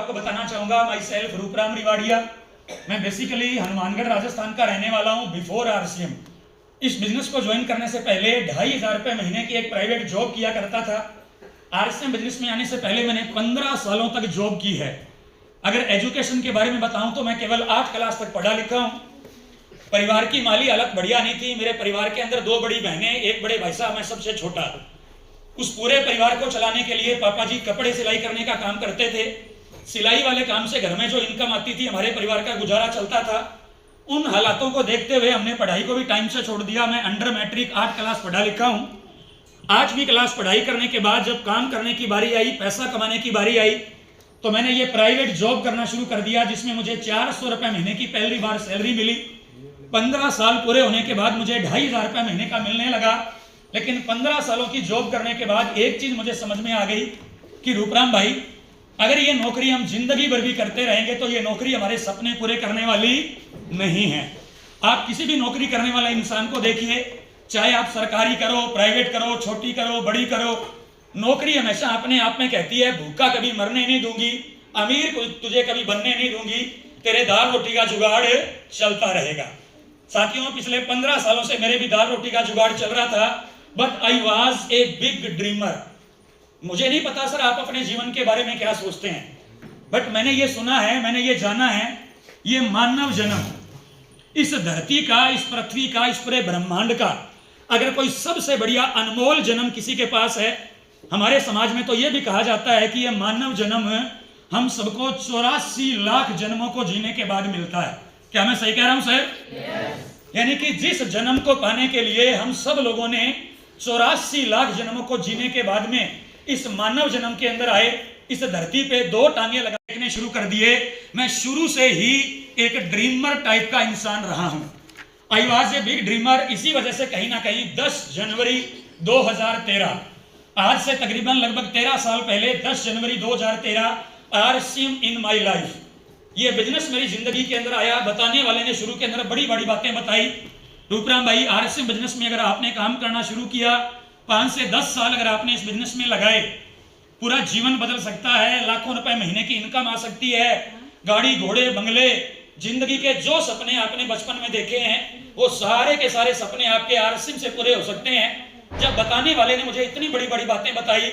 आपको बताना चाहूंगा माई सेल्फ रूपराम रिवाड़िया। मैं बेसिकली हनुमानगढ़ राजस्थान का रहने वाला हूं। बिफोर आरसीएम इस बिजनेस को ज्वाइन करने से पहले 2500 रुपये महीने की एक प्राइवेट जॉब किया करता था। आरसीएम बिजनेस में आने से पहले मैंने 15 सालों तक जॉब की है। अगर एजुकेशन के बारे में बताऊं तो मैं केवल 8 क्लास तक पढ़ा लिखा हूं। परिवार की माली हालत बढ़िया नहीं थी। मेरे परिवार के अंदर 2 बड़ी बहनें, 1 बड़े भाई साहब, मैं सबसे छोटा। उस पूरे परिवार को चलाने के लिए पापा जी कपड़े सिलाई करने का काम करते थे। सिलाई वाले काम से घर में जो इनकम आती थी हमारे परिवार का गुजारा चलता था। उन हालातों को देखते हुए हमने पढ़ाई को भी टाइम से छोड़ दिया। मैं अंडर मैट्रिक 8 क्लास पढ़ा लिखा हूं। 8वीं क्लास पढ़ाई करने के बाद जब काम करने की बारी आई, पैसा कमाने की बारी आई, तो मैंने ये प्राइवेट जॉब करना शुरू कर दिया, जिसमें मुझे 400 रुपये महीने की पहली बार सैलरी मिली। 15 साल पूरे होने के बाद मुझे 2500 रुपये महीने का मिलने लगा। लेकिन 15 सालों की जॉब करने के बाद एक चीज मुझे समझ में आ गई कि रूपराम भाई, अगर ये नौकरी हम जिंदगी भर भी करते रहेंगे तो ये नौकरी हमारे सपने पूरे करने वाली नहीं है। आप किसी भी नौकरी करने वाला इंसान को देखिए, चाहे आप सरकारी करो, प्राइवेट करो, छोटी करो, बड़ी करो, नौकरी हमेशा अपने आप में कहती है भूखा कभी मरने नहीं दूंगी, अमीर को तुझे कभी बनने नहीं दूंगी, तेरे दाल रोटी का जुगाड़ चलता रहेगा। साथियों, पिछले 15 सालों से मेरे भी दाल रोटी का जुगाड़ चल रहा था। But I was a big dreamer. मुझे नहीं पता सर आप अपने जीवन के बारे में क्या सोचते हैं, बट मैंने ये सुना है, मैंने ये जाना है, ये मानव जन्म, इस धरती का, इस पृथ्वी का, इस पूरे ब्रह्मांड का अगर कोई सबसे बढ़िया अनमोल जन्म किसी के पास है, हमारे समाज में तो यह भी कहा जाता है कि यह मानव जन्म हम सबको 84 लाख जन्मों को जीने के बाद मिलता है। क्या मैं सही कह रहा हूं सर? यानी कि जिस जन्म को पाने के लिए हम सब लोगों ने 84 लाख जन्मों को जीने के बाद में इस मानव जन्म के अंदर आए, इस धरती पे 2 टांगे लगाने शुरू कर दिए। मैं शुरू से ही एक ड्रीमर टाइप का इंसान रहा हूं। I was a big dreamer. इसी वजह से कहीं ना कहीं 10 जनवरी 2013, आज से तकरीबन लगभग 13 साल पहले 10 जनवरी 2013 आरसीएम इन माई लाइफ, ये बिजनेस मेरी जिंदगी के अंदर आया। बताने वाले ने शुरू के अंदर बड़ी बड़ी बातें बताई। रूपराम भाई, आरसीएम बिजनेस में अगर आपने काम करना शुरू किया, 5 से 10 साल अगर आपने इस बिजनेस में लगाए, पूरा जीवन बदल सकता है। लाखों रुपए महीने की इनकम आ सकती है। गाड़ी, घोड़े, बंगले, जिंदगी के जो सपने आपने बचपन में देखे हैं वो सारे के सारे सपने आपके आरसीएम से पूरे हो सकते हैं। जब बताने वाले ने मुझे इतनी बड़ी बड़ी बातें बताई,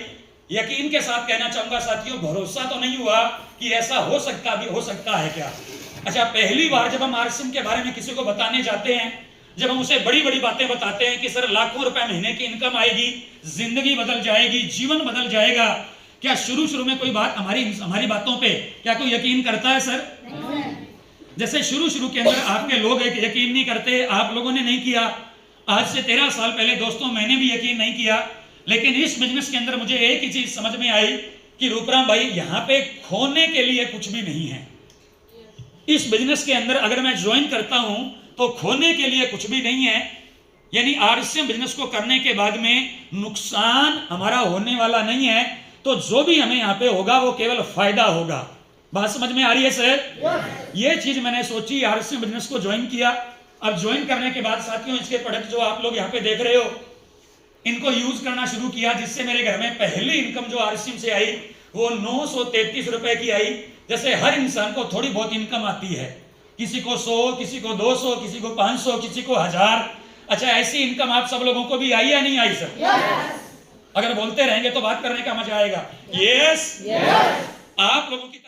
यकीन के साथ कहना चाहूंगा साथियों, भरोसा तो नहीं हुआ कि ऐसा हो सकता है क्या। अच्छा, पहली बार जब हम आरसीएम के बारे में किसी को बताने जाते हैं, जब हम उसे बड़ी बड़ी बातें बताते हैं कि सर लाखों रुपए महीने की इनकम आएगी, जिंदगी बदल जाएगी, जीवन बदल जाएगा, क्या शुरू में कोई बात हमारी बातों पे क्या कोई यकीन करता है सर? जैसे शुरू के अंदर आपके लोग यकीन नहीं करते, आप लोगों ने नहीं किया। आज से 13 साल पहले दोस्तों मैंने भी यकीन नहीं किया। लेकिन इस बिजनेस के अंदर मुझे एक ही चीज समझ में आई कि रूपराम भाई, यहाँ पे खोने के लिए कुछ भी नहीं है। इस बिजनेस के अंदर अगर मैं ज्वाइन करता हूं तो खोने के लिए कुछ भी नहीं है। यानी आरसीएम बिजनेस को करने के बाद में नुकसान हमारा होने वाला नहीं है, तो जो भी हमें यहाँ पे होगा वो केवल फायदा होगा। बात समझ में आ रही है सर? ये चीज मैंने सोची, आरसीएम बिजनेस को ज्वाइन किया। अब ज्वाइन करने के बाद साथियों, इसके प्रोडक्ट जो आप लोग यहाँ पे देख रहे हो, इनको यूज करना शुरू किया, जिससे मेरे घर में पहली इनकम जो आरसीएम से आई वो 933 रुपए की आई। जैसे हर इंसान को थोड़ी बहुत इनकम आती है, किसी को 100, किसी को 200, किसी को 500, किसी को 1000। अच्छा, ऐसी इनकम आप सब लोगों को भी आई या नहीं आई सर? yes. अगर बोलते रहेंगे तो बात करने का मजा आएगा। यस, आप लोगों की